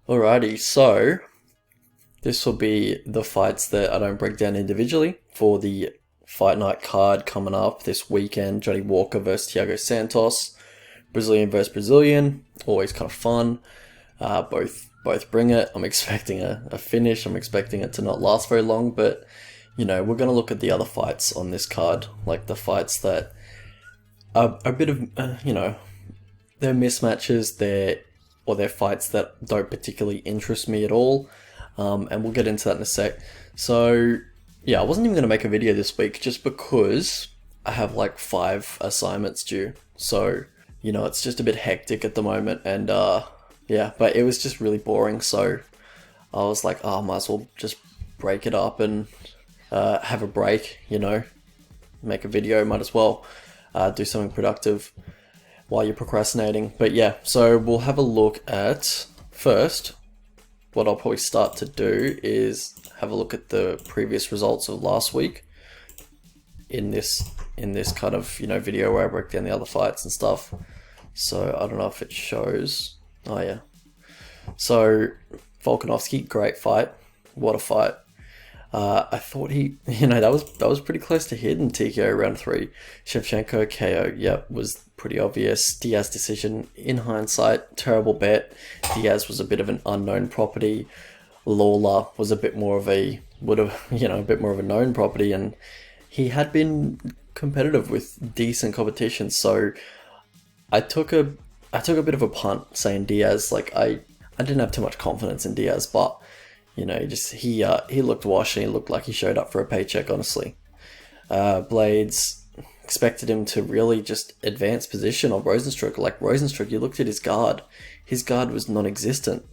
Alrighty, so this will be the fights that I don't break down individually for the fight night card coming up this weekend. Johnny Walker versus Thiago Santos, Brazilian versus Brazilian, always kind of fun. Both bring it. I'm expecting a finish. I'm expecting it to not last very long, but we're going to look at the other fights on this card, like the fights that are a bit of they're mismatches. They're fights that don't particularly interest me at all, and we'll get into that in a sec. So yeah, I wasn't even going to make a video this week just because I have like 5 assignments due. So it's just a bit hectic at the moment, and yeah, but it was just really boring. So I was like, oh, I might as well just break it up and have a break. Make a video. Might as well do something productive while you're procrastinating. But yeah, so we'll have a look at first. What I'll probably start to do is have a look at the previous results of last week in this kind of video where I break down the other fights and stuff. So I don't know if it shows. Oh yeah. So Volkanovski, great fight. What a fight. I thought that was pretty close to hidden TKO round 3. Shevchenko KO, yep, was pretty obvious. Diaz decision, in hindsight, terrible bet. Diaz was a bit of an unknown property. Lawler was a bit more of a known property, and he had been competitive with decent competition. So I took a bit of a punt saying Diaz. Like I didn't have too much confidence in Diaz, but he looked washed and he looked like he showed up for a paycheck, honestly. Blades, expected him to really just advance position on Rosenstruck. Like Rosenstruck, you looked at his guard. His guard was non-existent.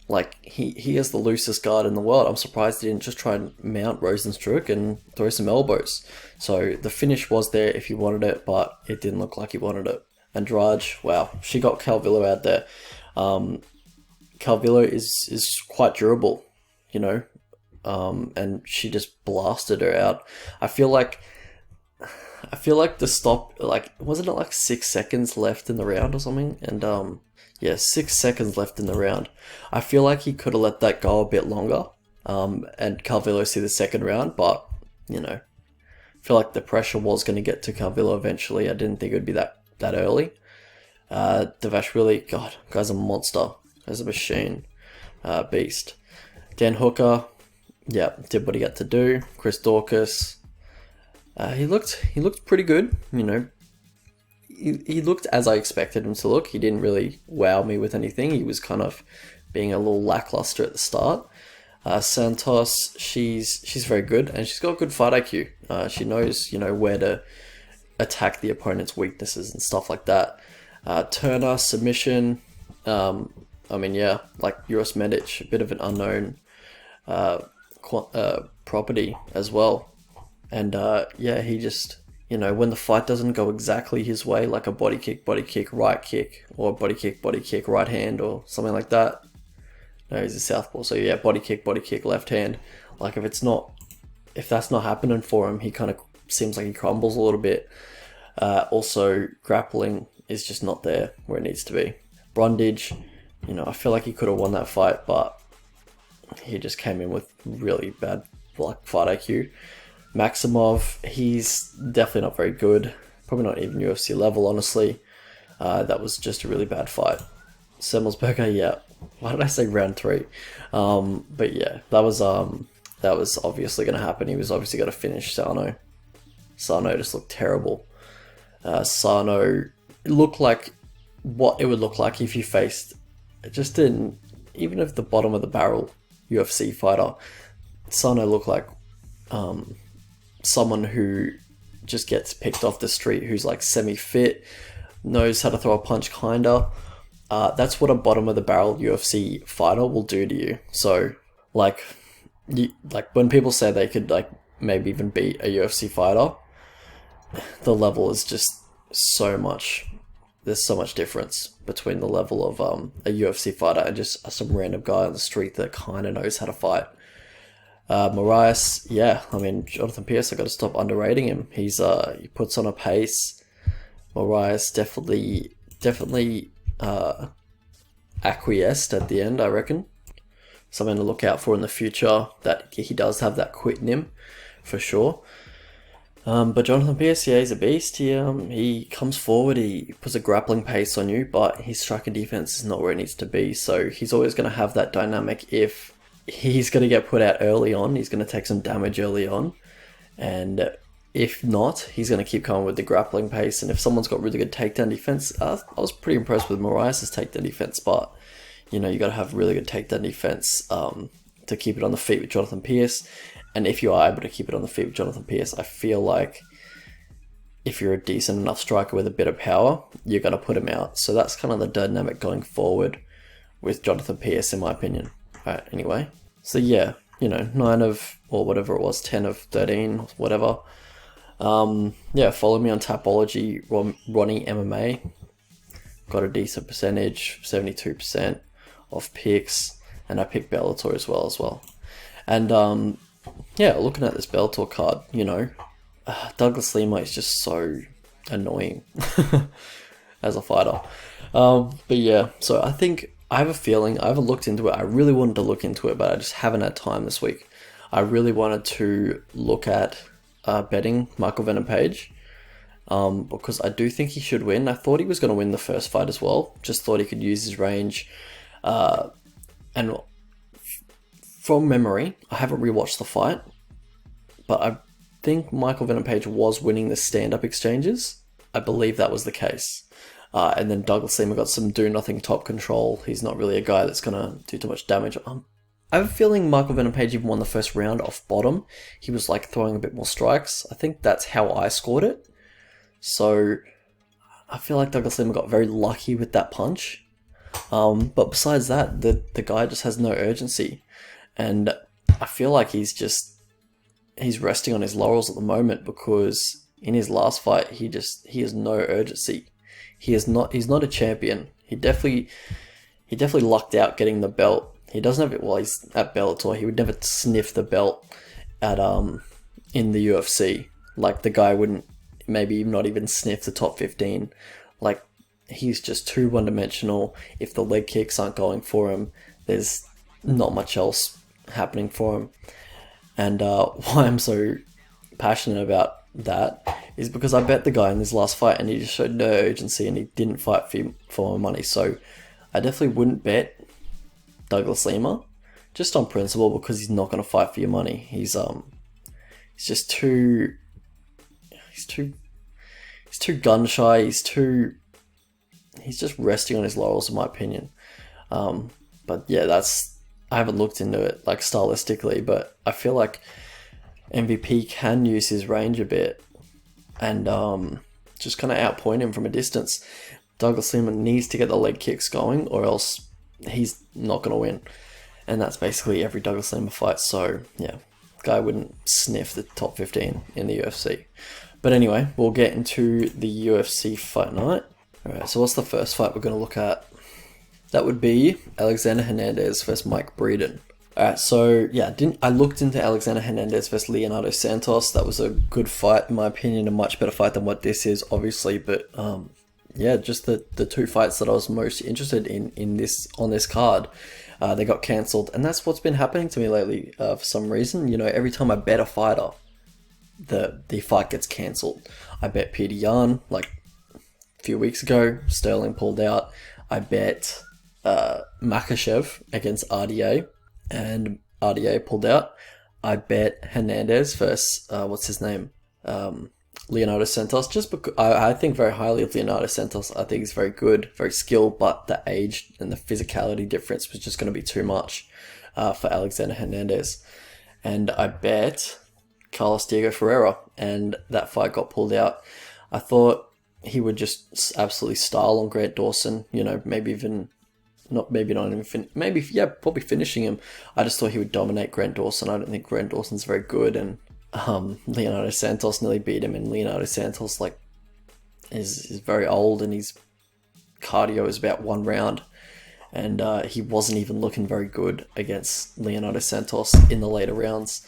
Like he has the loosest guard in the world. I'm surprised he didn't just try and mount Rosenstruck and throw some elbows. So the finish was there if he wanted it, but it didn't look like he wanted it. Andrade, wow, she got Calvillo out there. Calvillo is quite durable, and she just blasted her out. I feel like the stop, like, wasn't it like 6 seconds left in the round or something? And yeah, 6 seconds left in the round. I feel like he could have let that go a bit longer, and Calvillo see the second round, but I feel like the pressure was going to get to Calvillo eventually. I didn't think it would be that early. Davashvili, God, guy's a monster. Guy's a machine. Beast. Dan Hooker, yeah, did what he had to do. Chris Dorcas, he looked pretty good. He looked as I expected him to look. He didn't really wow me with anything. He was kind of being a little lackluster at the start. Santos, she's very good, and she's got good fight IQ. She knows where to attack the opponent's weaknesses and stuff like that. Turner, submission. Yeah, like Uros Medic, a bit of an unknown property as well. And yeah, he just, when the fight doesn't go exactly his way, like a body kick, right kick, or body kick, right hand, or something like that. No, he's a southpaw, so yeah, body kick, left hand. Like if that's not happening for him, he kind of seems like he crumbles a little bit. Also, grappling is just not there where it needs to be. Brundage, I feel like he could have won that fight, but he just came in with really bad fight IQ. Maximov, he's definitely not very good. Probably not even UFC level, honestly. That was just a really bad fight. Semmelsberger, yeah. Why did I say round 3? But yeah, that was obviously going to happen. He was obviously going to finish Sano. Sano just looked terrible. Sano looked like what it would look like if you faced even if the bottom of the barrel UFC fighter. Sano looked like someone who just gets picked off the street, who's like semi-fit, knows how to throw a punch kinda. That's what a bottom of the barrel UFC fighter will do to you. So like when people say they could like maybe even beat a UFC fighter, the level is just so much. There's so much difference between the level of a UFC fighter and just some random guy on the street that kind of knows how to fight. Moraes, yeah, Jonathan Pierce, I got to stop underrating him. He puts on a pace. Moraes definitely acquiesced at the end, I reckon. something to look out for in the future, that he does have that quit in him, for sure. But Jonathan Pérez, yeah, he's a beast. He comes forward, he puts a grappling pace on you, but his striker defense is not where it needs to be. So he's always going to have that dynamic. If he's going to get put out early on, he's going to take some damage early on. And if not, he's going to keep coming with the grappling pace. And if someone's got really good takedown defense, I was pretty impressed with Moraes' takedown defense, but you got to have really good takedown defense to keep it on the feet with Jonathan Pérez. And if you are able to keep it on the feet with Jonathan Pérez, I feel like if you're a decent enough striker with a bit of power, you're going to put him out. So that's kind of the dynamic going forward with Jonathan Pérez, in my opinion. Alright, anyway. So yeah, 9 of, or whatever it was, 10 of 13, whatever. Yeah, follow me on Tapology, Ronnie MMA. Got a decent percentage, 72% of picks. And I picked Bellator as well. And yeah, looking at this Bellator card, Douglas Lima is just so annoying as a fighter. But yeah, so I think I have a feeling, I haven't looked into it. I really wanted to look into it, but I just haven't had time this week. I really wanted to look at betting Michael Venom Page because I do think he should win. I thought he was going to win the first fight as well. Just thought he could use his range. And from memory, I haven't rewatched the fight, but I think Michael Venom Page was winning the stand-up exchanges. I believe that was the case. And then Douglas Lima got some do-nothing top control. He's not really a guy that's going to do too much damage. I have a feeling Michael Venom Page even won the first round off bottom. He was like throwing a bit more strikes. I think that's how I scored it. So I feel like Douglas Lima got very lucky with that punch. But besides that, the guy just has no urgency. And I feel like he's resting on his laurels at the moment because in his last fight, he has no urgency. He's not a champion. He definitely lucked out getting the belt. He doesn't have it while he's at Bellator. He would never sniff the belt at in the UFC. Like the guy wouldn't maybe not even sniff the top 15. Like he's just too one-dimensional. If the leg kicks aren't going for him, there's not much else happening for him. And why I'm so passionate about that is because I bet the guy in his last fight and he just showed no urgency and he didn't fight for my money. So I definitely wouldn't bet Douglas Lima just on principle because he's not going to fight for your money. He's just too gun shy. He's just resting on his laurels in my opinion. But yeah, I haven't looked into it like stylistically, but I feel like MVP can use his range a bit and just kind of outpoint him from a distance. Douglas Lima needs to get the leg kicks going or else he's not going to win. And that's basically every Douglas Lima fight. So yeah, guy wouldn't sniff the top 15 in the UFC. But anyway, we'll get into the UFC fight night. Alright, so what's the first fight we're going to look at? That would be Alexander Hernandez versus Mike Breeden. Alright, so yeah, I looked into Alexander Hernandez versus Leonardo Santos. That was a good fight, in my opinion, a much better fight than what this is, obviously. But yeah, just the two fights that I was most interested in on this card, they got cancelled, and that's what's been happening to me lately. For some reason, every time I bet a fighter, the fight gets cancelled. I bet Peter Yan like a few weeks ago. Sterling pulled out. I bet Makhachev against RDA, and RDA pulled out. I bet Hernandez versus what's his name, Leonardo Santos. Just because I think very highly of Leonardo Santos. I think he's very good, very skilled, but the age and the physicality difference was just going to be too much for Alexander Hernandez. And I bet Carlos Diego Ferreira, and that fight got pulled out. I thought he would just absolutely style on Grant Dawson. Probably finishing him. I just thought he would dominate Grant Dawson. I don't think Grant Dawson's very good, and Leonardo Santos nearly beat him, and Leonardo Santos is very old, and his cardio is about one round, and he wasn't even looking very good against Leonardo Santos in the later rounds.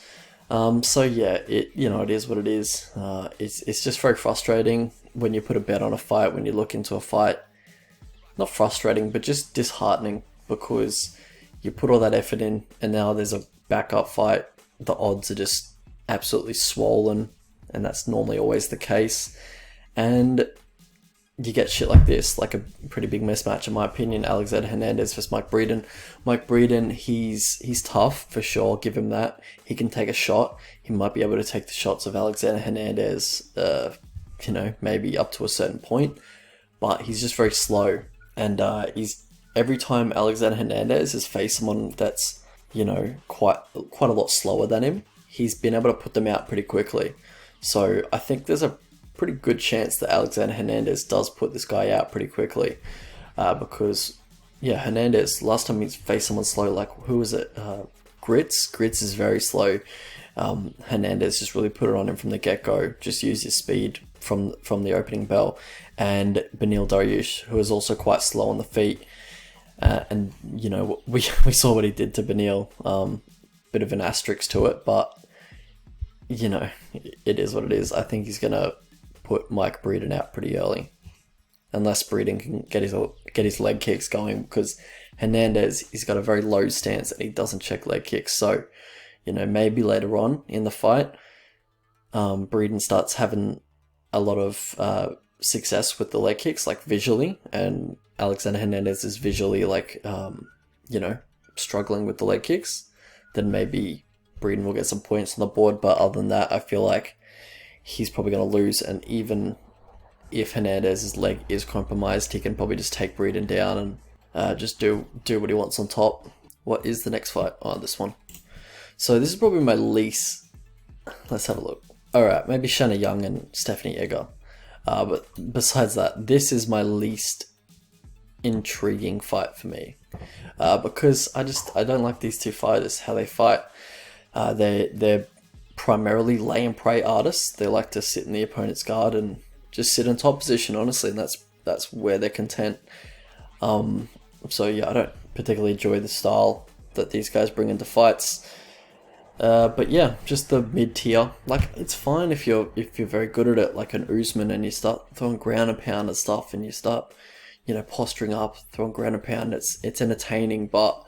So yeah, it is what it is. It's just very frustrating when you put a bet on a fight, when you look into a fight. Not frustrating, but just disheartening, because you put all that effort in, and now there's a backup fight. The odds are just absolutely swollen, and that's normally always the case. And you get shit like this, like a pretty big mismatch in my opinion. Alexander Hernandez versus Mike Breeden. Mike Breeden, he's tough for sure. Give him that. He can take a shot. He might be able to take the shots of Alexander Hernandez, maybe up to a certain point, but he's just very slow. And he's every time Alexander Hernandez has faced someone that's quite a lot slower than him, he's been able to put them out pretty quickly. So I think there's a pretty good chance that Alexander Hernandez does put this guy out pretty quickly, because Hernandez, last time he's faced someone slow, like who was it? Grits is very slow. Hernandez just really put it on him from the get-go, just used his speed from the opening bell. And Beneil Dariush, who is also quite slow on the feet, and we saw what he did to Beneil. Bit of an asterisk to it, but it is what it is. I think he's gonna put Mike Breeden out pretty early, unless Breeden can get his leg kicks going, because Hernandez, he's got a very low stance and he doesn't check leg kicks. So maybe later on in the fight, Breeden starts having a lot of success with the leg kicks, like visually, and Alexander Hernandez is visually struggling with the leg kicks, then maybe Breeden will get some points on the board. But other than that, I feel like he's probably going to lose. And even if Hernandez's leg is compromised, he can probably just take Breeden down and just do what he wants on top. What is the next fight? Oh, this one. So this is probably my least. Let's have a look. Alright, maybe Shanna Young and Stephanie Egger. But besides that, this is my least intriguing fight for me. Because I don't like these two fighters, how they fight. They're primarily lay and pray artists. They like to sit in the opponent's guard and just sit in top position, honestly, and that's where they're content. So yeah, I don't particularly enjoy the style that these guys bring into fights. But yeah, just the mid tier. Like, it's fine if you're very good at it, like an Usman, and you start throwing ground and pound and stuff, and you start posturing up, throwing ground and pound. It's entertaining. But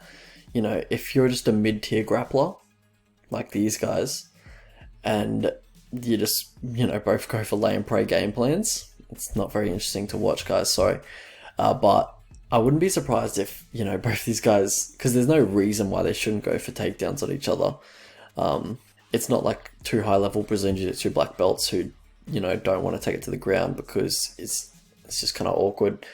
if you're just a mid tier grappler like these guys, and you just both go for lay and pray game plans, it's not very interesting to watch, guys. Sorry, but I wouldn't be surprised if both these guys, because there's no reason why they shouldn't go for takedowns on each other. It's not like two high level Brazilian Jiu-Jitsu black belts who don't want to take it to the ground because it's just kind of awkward.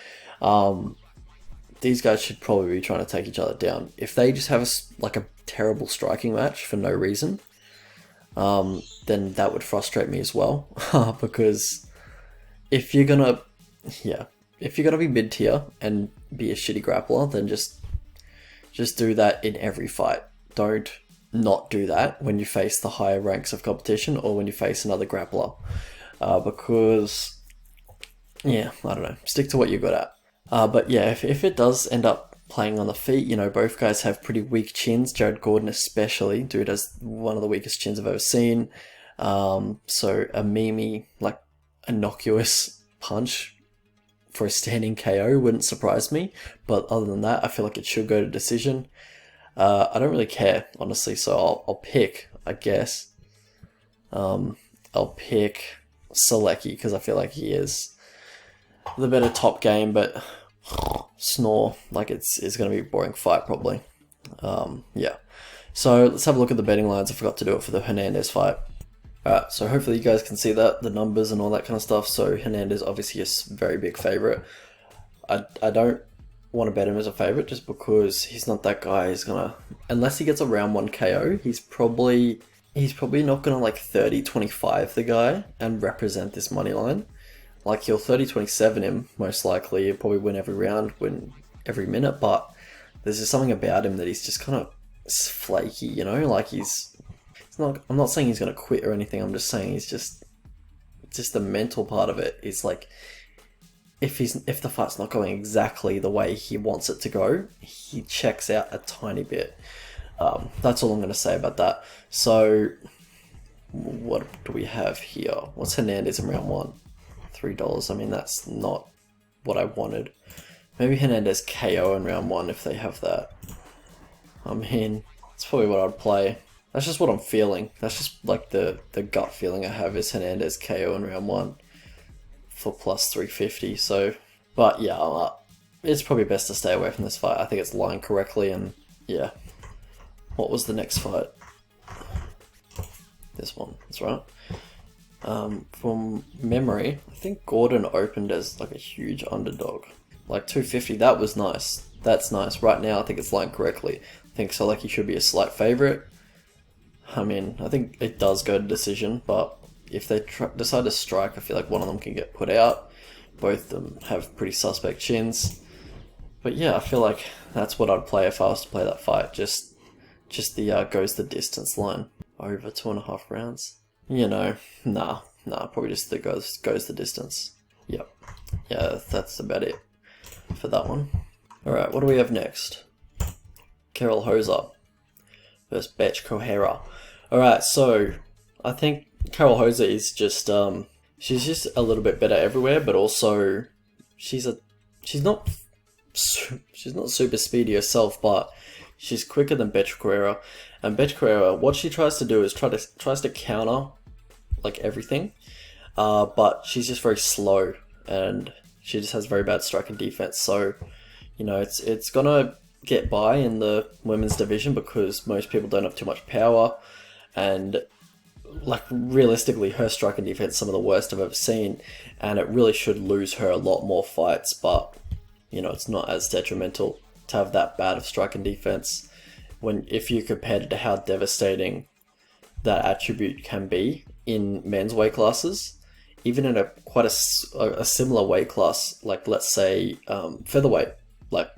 These guys should probably be trying to take each other down. If they just have a terrible striking match for no reason, then that would frustrate me as well. Because if you're gonna be mid tier and be a shitty grappler, then just do that in every fight. Don't not do that when you face the higher ranks of competition or when you face another grappler. Because I don't know, stick to what you're good at. But yeah, if it does end up playing on the feet, both guys have pretty weak chins. Jared Gordon especially, dude has one of the weakest chins I've ever seen. So a innocuous punch for a standing KO wouldn't surprise me. But other than that, I feel like it should go to decision. I don't really care, honestly, so I'll pick, I guess. I'll pick Solecki because I feel like he is the better top game, but snore, like it's going to be a boring fight probably. Yeah. So let's have a look at the betting lines. I forgot to do it for the Hernandez fight. Alright, so hopefully you guys can see that, the numbers and all that kind of stuff. So Hernandez obviously is a very big favourite. I don't want to bet him as a favourite just because he's not that guy who's gonna, unless he gets a round 1 KO, he's probably not gonna 30-25 the guy and represent this money line. Like, he'll 30-27 him, most likely. He'll probably win every round, win every minute, but there's just something about him that he's just kind of flaky, like it's not, I'm not saying he's gonna quit or anything, I'm just saying he's just the mental part of it is like, if the fight's not going exactly the way he wants it to go, he checks out a tiny bit. That's all I'm going to say about that. So, what do we have here? What's Hernandez in round 1? $3. I mean, that's not what I wanted. Maybe Hernandez KO in round 1 if they have that. I mean, it's probably what I'd play. That's just what I'm feeling. That's just like the gut feeling I have is Hernandez KO in round 1 for plus 350. So, but yeah, it's probably best to stay away from this fight. I think it's lying correctly, and yeah. What was the next fight? This one, that's right. From memory, I think Gordon opened as like a huge underdog. Like 250, that was nice. That's nice. Right now, I think it's lying correctly. I think Solecki should be a slight favourite. I mean, I think it does go to decision, but if they decide to strike, I feel like one of them can get put out. Both of them have pretty suspect chins. But yeah, I feel like that's what I'd play if I was to play that fight. Just the goes the distance line. Over 2.5 rounds. You know, nah, probably just the goes the distance. Yep. Yeah, that's about it for that one. Alright, what do we have next? Karol Rosa versus Bethe Correia. Alright, so I think Karol Rosa is just she's just a little bit better everywhere, but also she's not super speedy herself, but she's quicker than Bethe Correia. And Bethe Correia, what she tries to do is tries to counter like everything, but she's just very slow and she just has very bad striking defense. So, you know, it's gonna get by in the women's division because most people don't have too much power, and like realistically, her striking defense is some of the worst I've ever seen, and it really should lose her a lot more fights. But you know, it's not as detrimental to have that bad of striking defense if you compare it to how devastating that attribute can be in men's weight classes, even in quite a similar weight class, like let's say featherweight, like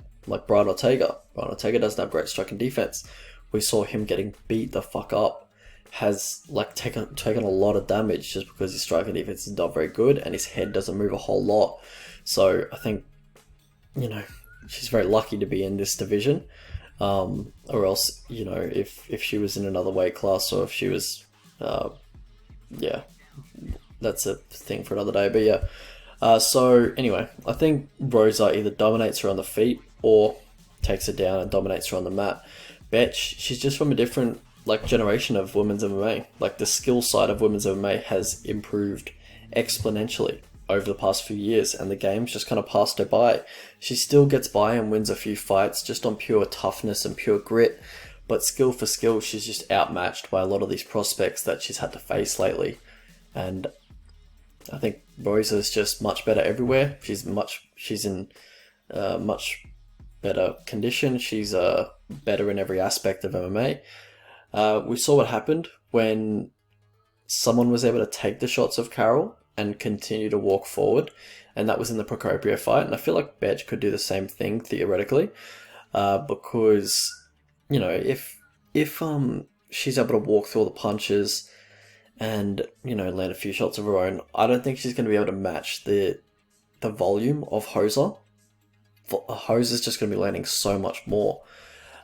Brian Ortega. Brian Ortega doesn't have great striking defense. We saw him getting beat the fuck up, has like taken a lot of damage just because his striking defense is not very good and his head doesn't move a whole lot. So I think, you know, she's very lucky to be in this division, or else, you know, if she was in another weight class, or if she was, yeah, that's a thing for another day. But yeah, so anyway, I think Rosa either dominates her on the feet or takes her down and dominates her on the mat. Bethe, she's just from a different like generation of women's MMA. Like the skill side of women's MMA has improved exponentially over the past few years, and the game's just kind of passed her by. She still gets by and wins a few fights just on pure toughness and pure grit, but skill for skill, she's just outmatched by a lot of these prospects that she's had to face lately. And I think Rosa's just much better everywhere. She's in much better condition. She's better in every aspect of MMA. We saw what happened when someone was able to take the shots of Karol and continue to walk forward, and that was in the Procopio fight. And I feel like Bethe could do the same thing theoretically, because, you know, if she's able to walk through all the punches and, you know, land a few shots of her own, I don't think she's going to be able to match the volume of Rosa. Rosa's just going to be landing so much more.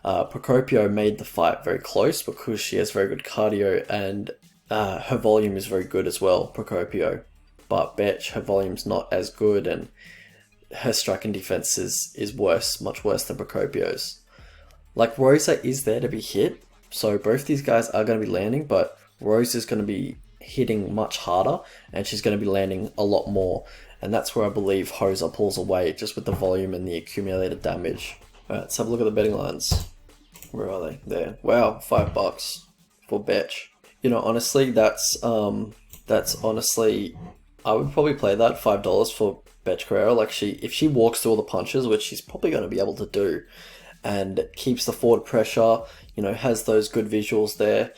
Procopio made the fight very close because she has very good cardio, and her volume is very good as well, Procopio. But Bethe, her volume's not as good, and her striking defense is worse, much worse than Procopio's. Like, Rosa is there to be hit, so both these guys are going to be landing, but Rosa's going to be hitting much harder, and she's going to be landing a lot more. And that's where I believe Rosa pulls away, just with the volume and the accumulated damage. Alright, let's have a look at the betting lines. Where are they? There. Wow, $5 for Bethe. You know, honestly, that's honestly, I would probably play that $5 for Bethe Correia. Like, if she walks through all the punches, which she's probably going to be able to do, and keeps the forward pressure, you know, has those good visuals there.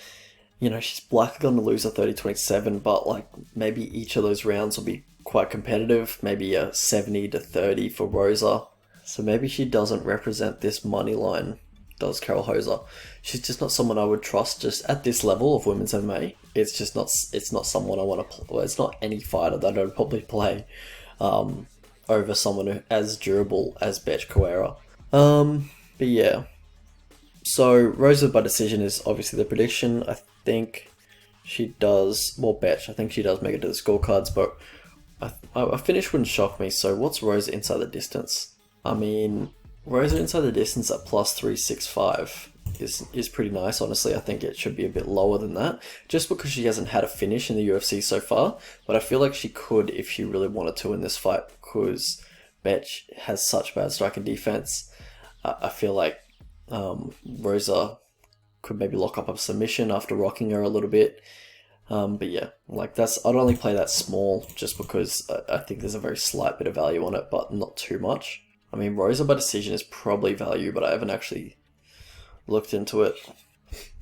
You know, she's likely going to lose a 30-27, but like maybe each of those rounds will be quite competitive. Maybe a 70-30 for Rosa. So maybe she doesn't represent this money line, does Karol Rosa. She's just not someone I would trust just at this level of women's MMA. It's not someone I want to play. It's not any fighter that I'd probably play over someone who as durable as Bethe Correia. But yeah. So Rosa by decision is obviously the prediction. I think she does, well, Bethe, I think she does make it to the scorecards, but a finish wouldn't shock me. So what's Rosa inside the distance? I mean, Rosa inside the distance at plus 365. is pretty nice, honestly. I think it should be a bit lower than that, just because she hasn't had a finish in the UFC so far. But I feel like she could if she really wanted to in this fight, because Bethe has such bad striking defense. I feel like Rosa could maybe lock up a submission after rocking her a little bit. But yeah, like I'd only play that small just because I think there's a very slight bit of value on it, but not too much. I mean, Rosa by decision is probably value, but I haven't actually looked into it.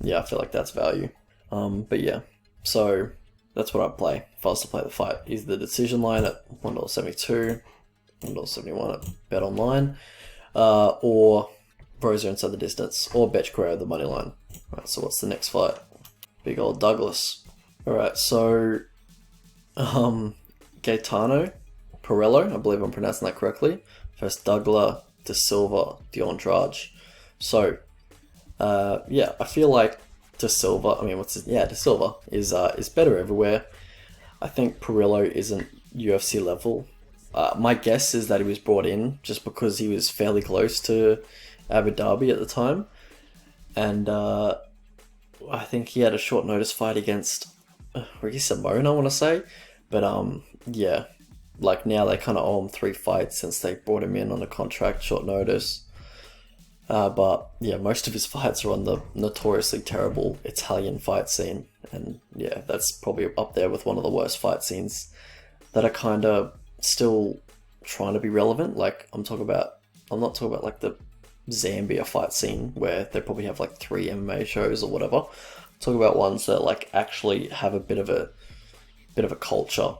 Yeah, I feel like that's value. But yeah, so that's what I'd play if I was to play the fight. Is the decision line at $1.72, $1.71 at Bet Online, or Rosa inside the distance, or Bethe Correia the money line. Right, so what's the next fight? Big old Douglas. Alright, so Gaetano, Pirrello, I believe I'm pronouncing that correctly, versus Douglas, De Silva, Andrade. So, yeah, I feel like De Silva, De Silva is better everywhere. I think Pirrello isn't UFC level. My guess is that he was brought in just because he was fairly close to Abu Dhabi at the time. And I think he had a short notice fight against Ricky Simone, I want to say. But yeah, like now they kind of owe him 3 fights since they brought him in on a contract short notice. But yeah, most of his fights are on the notoriously terrible Italian fight scene. And yeah, that's probably up there with one of the worst fight scenes that are kind of still trying to be relevant. Like I'm not talking about like the Zambia fight scene where they probably have like 3 MMA shows or whatever. I'm talking about ones that like actually have a bit of a culture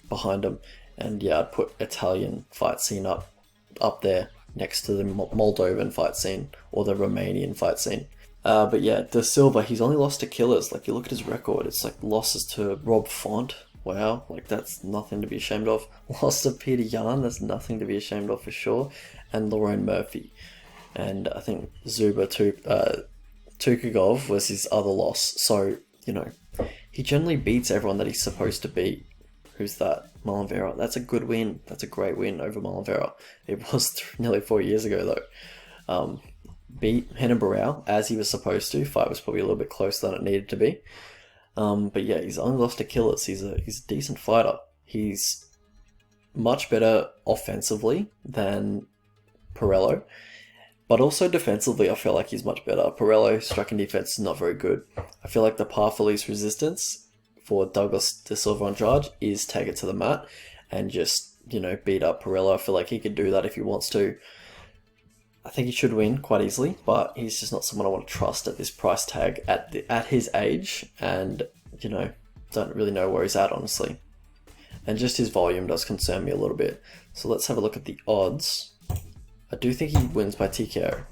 behind them. And yeah, I'd put Italian fight scene up there next to the Moldovan fight scene or the Romanian fight scene. But yeah, De Silva, he's only lost to killers. Like you look at his record, it's like losses to Rob Font. Wow, like that's nothing to be ashamed of. Lost to Peter Yan, that's nothing to be ashamed of for sure. And Lorraine Murphy. And I think Zuba Tukagov was his other loss. So, you know, he generally beats everyone that he's supposed to beat. Who's that? Malinvera. That's a good win. That's a great win over Malinvera. It was nearly 4 years ago though. Beat Henan Barao as he was supposed to. Fight was probably a little bit closer than it needed to be. But yeah, he's only lost to killers. He's a decent fighter. He's much better offensively than Pirrello, but also defensively I feel like he's much better. Pirrello striking defense is not very good. I feel like the path for least resistance for Douglas De Silva Andrade is take it to the mat and just, you know, beat up Pirrello. I feel like he could do that if he wants to. I think he should win quite easily, but he's just not someone I want to trust at this price tag at his age, and you know, don't really know where he's at honestly. And just his volume does concern me a little bit. So let's have a look at the odds. I do think he wins by TKO.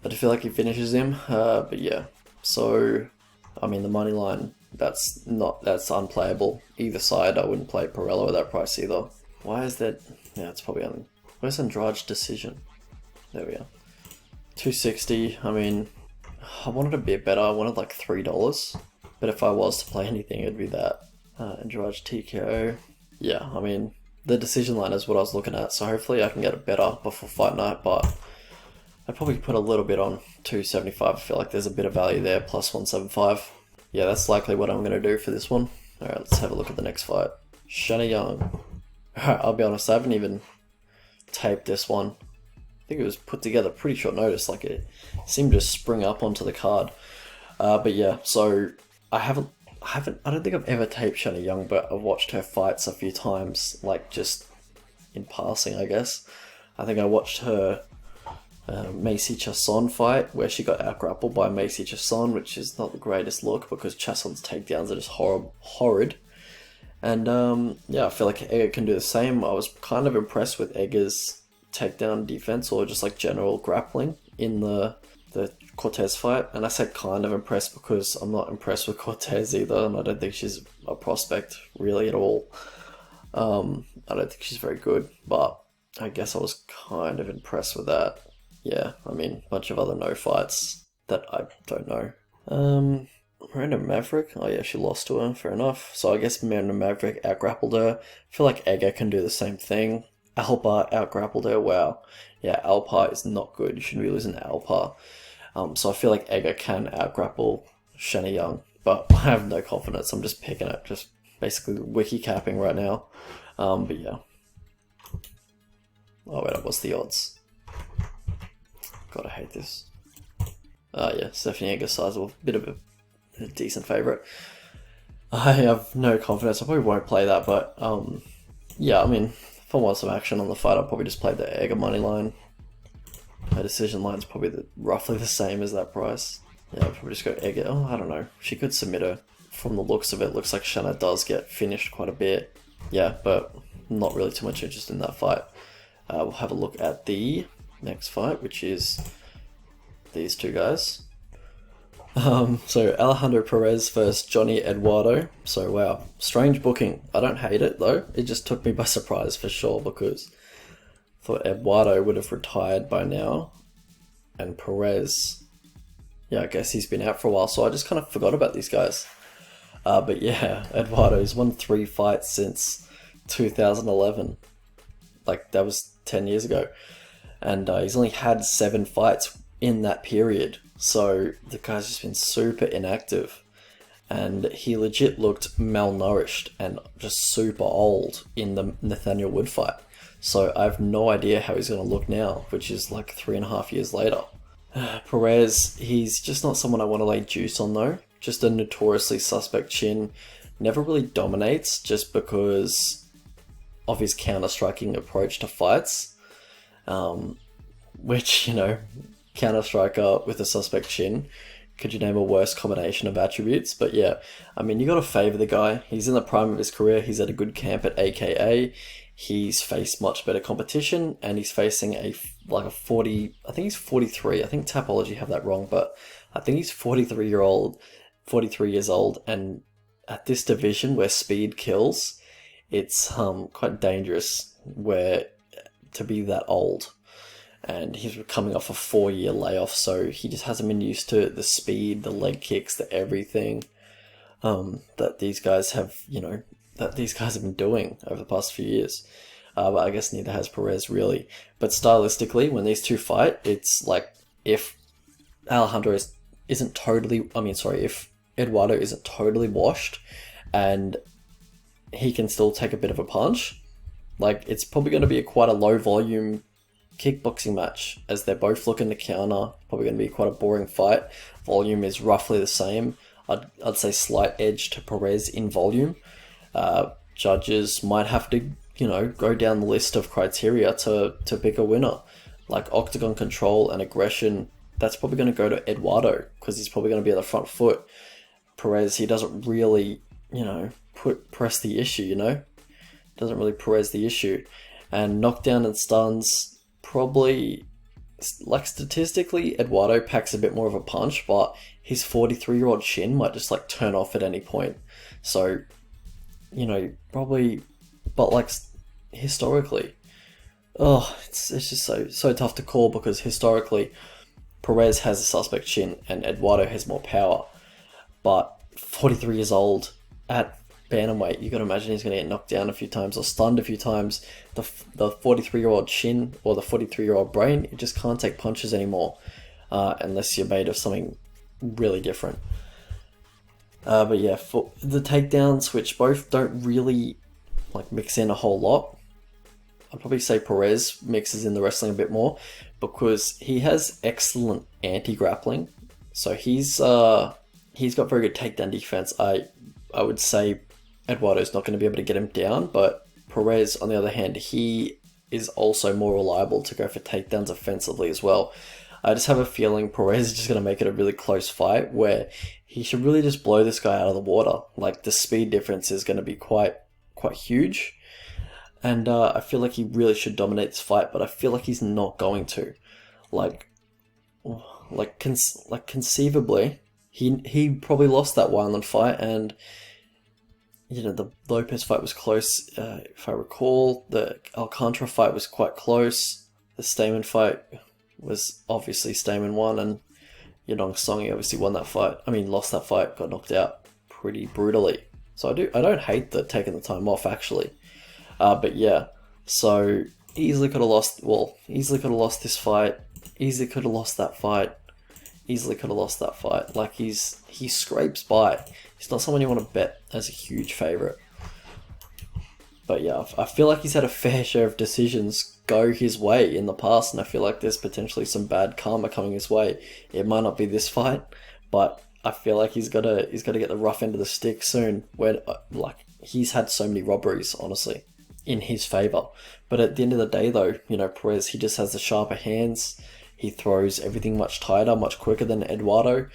I do feel like he finishes him, but yeah. So, I mean, the money line, that's unplayable. Either side, I wouldn't play Pirrello at that price either. Why is that? Yeah, it's probably on. Where's Andrade's decision? There we are. 260. I mean, I wanted a bit better. I wanted like $3. But if I was to play anything, it'd be that. Andrade's TKO. Yeah, I mean, the decision line is what I was looking at, so hopefully I can get it better before fight night, but I'd probably put a little bit on 275. I feel like there's a bit of value there, plus 175. Yeah, that's likely what I'm going to do for this one. Alright, let's have a look at the next fight. Shanna Young. Alright, I'll be honest, I haven't even taped this one. I think it was put together pretty short notice, like it seemed to spring up onto the card. But yeah, so I don't think I've ever taped Shanna Young, but I've watched her fights a few times, like just in passing, I guess. I think I watched her Macy Chasson fight, where she got out-grappled by Macy Chasson, which is not the greatest look, because Chasson's takedowns are just horrid. And yeah, I feel like Egger can do the same. I was kind of impressed with Egger's takedown defense, or just like general grappling in the Cortez fight. And I said kind of impressed because I'm not impressed with Cortez either, and I don't think she's a prospect really at all. I don't think she's very good, but I guess I was kind of impressed with that. Yeah, I mean, a bunch of other no fights that I don't know. Miranda Maverick, oh yeah, she lost to her, fair enough. So I guess Miranda Maverick out-grappled her. I feel like Egger can do the same thing. Alpar out-grappled her, wow. Yeah, Alpar is not good, you shouldn't be losing to Alpar. So I feel like Ega can out-grapple Shanna Young, but I have no confidence. I'm just picking it, just basically wiki capping right now. But yeah. Oh wait, what's the odds? God, I hate this. Yeah, Stephanie Ega's sizable, bit of a decent favourite. I have no confidence. I probably won't play that, but yeah, I mean, if I want some action on the fight, I'll probably just play the Ega money line. Her decision line's probably roughly the same as that price. Yeah, I'll probably just go Ega. Oh, I don't know. She could submit her. From the looks of it, looks like Shanna does get finished quite a bit. Yeah, but not really too much interest in that fight. We'll have a look at the next fight, which is these two guys. So Alejandro Pérez versus Johnny Eduardo. So wow, strange booking. I don't hate it though. It just took me by surprise for sure, because I thought Eduardo would have retired by now, and Pérez, yeah, I guess he's been out for a while, so I just kind of forgot about these guys. But yeah, Eduardo's won 3 fights since 2011. Like, that was 10 years ago. And he's only had 7 fights in that period. So the guy's just been super inactive. And he legit looked malnourished and just super old in the Nathaniel Wood fight. So I have no idea how he's going to look now, which is like 3.5 years later. Pérez, he's just not someone I want to lay juice on though. Just a notoriously suspect chin. Never really dominates just because of his counter-striking approach to fights. Which, you know, counter-striker with a suspect chin. Could you name a worse combination of attributes? But yeah, I mean, you got to favour the guy. He's in the prime of his career. He's at a good camp at AKA. He's faced much better competition, and he's facing a 40. I think he's 43. I think Tapology have that wrong, but I think he's 43 years old, and at this division where speed kills, it's quite dangerous to be that old. And he's coming off a 4-year layoff, so he just hasn't been used to the speed, the leg kicks, the everything that these guys have, been doing over the past few years. But I guess neither has Pérez really. But stylistically, when these two fight, it's like if if Eduardo isn't totally washed and he can still take a bit of a punch, like it's probably going to be quite a low volume kickboxing match, as they're both looking to counter. Probably going to be quite a boring fight. Volume is roughly the same. I'd say slight edge to Pérez in volume. Judges might have to, go down the list of criteria to pick a winner. Like octagon control and aggression, that's probably going to go to Eduardo, because he's probably going to be at the front foot. Pérez, he doesn't really, press the issue, Doesn't really Pérez the issue. And knockdown and stuns, probably, like statistically, Eduardo packs a bit more of a punch, but his 43-year-old chin might just like turn off at any point. So, probably, but like historically, it's just so tough to call, because historically, Pérez has a suspect chin and Eduardo has more power. But 43 years old at bantamweight, you got to imagine he's going to get knocked down a few times or stunned a few times. The 43-year-old chin or the 43-year-old brain, it just can't take punches anymore, unless you're made of something really different. But yeah, for the takedowns, which both don't really like mix in a whole lot, I'd probably say Pérez mixes in the wrestling a bit more, because he has excellent anti-grappling. So he's got very good takedown defense. I would say Eduardo's not going to be able to get him down, but Pérez, on the other hand, he is also more reliable to go for takedowns offensively as well. I just have a feeling Pérez is just going to make it a really close fight, where he should really just blow this guy out of the water. Like, the speed difference is going to be quite huge, and I feel like he really should dominate this fight, but I feel like he's not going to. Conceivably, he probably lost that Wineland fight, and the Lopez fight was close, if I recall. The Alcantara fight was quite close. The Stamen fight was obviously Stamen won, and Yadong Songi obviously lost that fight, got knocked out pretty brutally. So I don't hate taking the time off, actually. But yeah, so easily could have lost this fight, easily could have lost that fight. easily could have lost that fight. Like, he scrapes by. He's not someone you want to bet as a huge favourite. But yeah, I feel like he's had a fair share of decisions go his way in the past, and I feel like there's potentially some bad karma coming his way. It might not be this fight, but I feel like he's gotta get the rough end of the stick soon. Where like, he's had so many robberies, honestly, in his favour. But at the end of the day, though, you know, Perez, he just has the sharper hands. He throws everything much tighter, much quicker than Eduardo.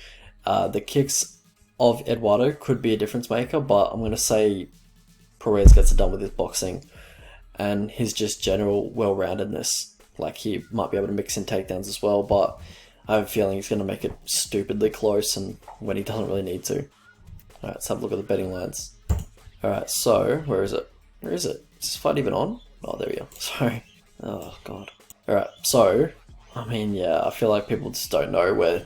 The kicks of Eduardo could be a difference maker, but I'm going to say Perez gets it done with his boxing and his just general well-roundedness. Like, he might be able to mix in takedowns as well, but I have a feeling he's going to make it stupidly close and when he doesn't really need to. Alright, let's have a look at the betting lines. Alright, so, where is it? Where is it? Is this fight even on? Oh, there we go. Sorry. Oh, God. Alright, so, I mean, yeah, I feel like people just don't know where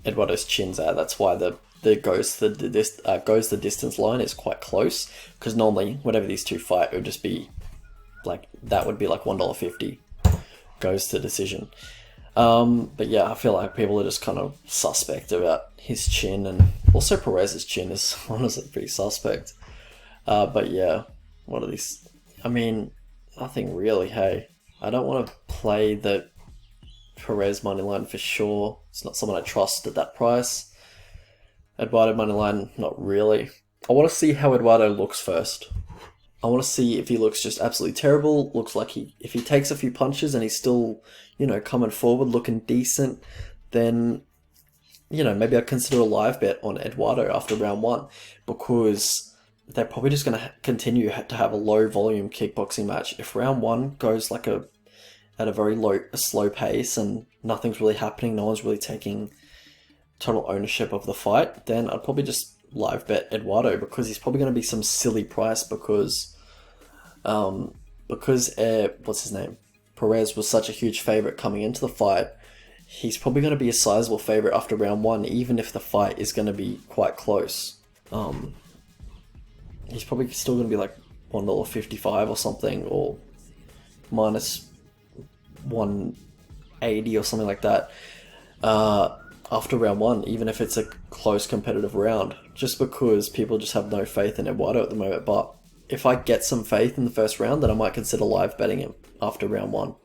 Eduardo's chin's at. That's why the goes the distance line is quite close. Because normally, whenever these two fight, it would just be like, that would be like $1.50 goes to decision. But yeah, I feel like people are just kind of suspect about his chin, and also Perez's chin is honestly pretty suspect. But yeah, what are these? I mean, nothing really, hey. I don't want to play the Perez moneyline for sure. It's not someone I trust at that price. Eduardo moneyline, not really. I want to see how Eduardo looks first. I want to see if he looks just absolutely terrible. Looks like if he takes a few punches and he's still, you know, coming forward, looking decent, then, you know, maybe I'd consider a live bet on Eduardo after round 1, because they're probably just going to continue to have a low volume kickboxing match. If round 1 goes like at a very slow pace and nothing's really happening, no one's really taking total ownership of the fight, then I'd probably just live bet Eduardo, because he's probably going to be some silly price because what's his name? Perez was such a huge favourite coming into the fight. He's probably going to be a sizable favourite after round 1, even if the fight is going to be quite close. He's probably still going to be like $1.55 or something, or minus 180 or something like that. After round 1, even if it's a close competitive round, just because people just have no faith in Eduardo at the moment. But if I get some faith in the first round, then I might consider live betting him after round 1.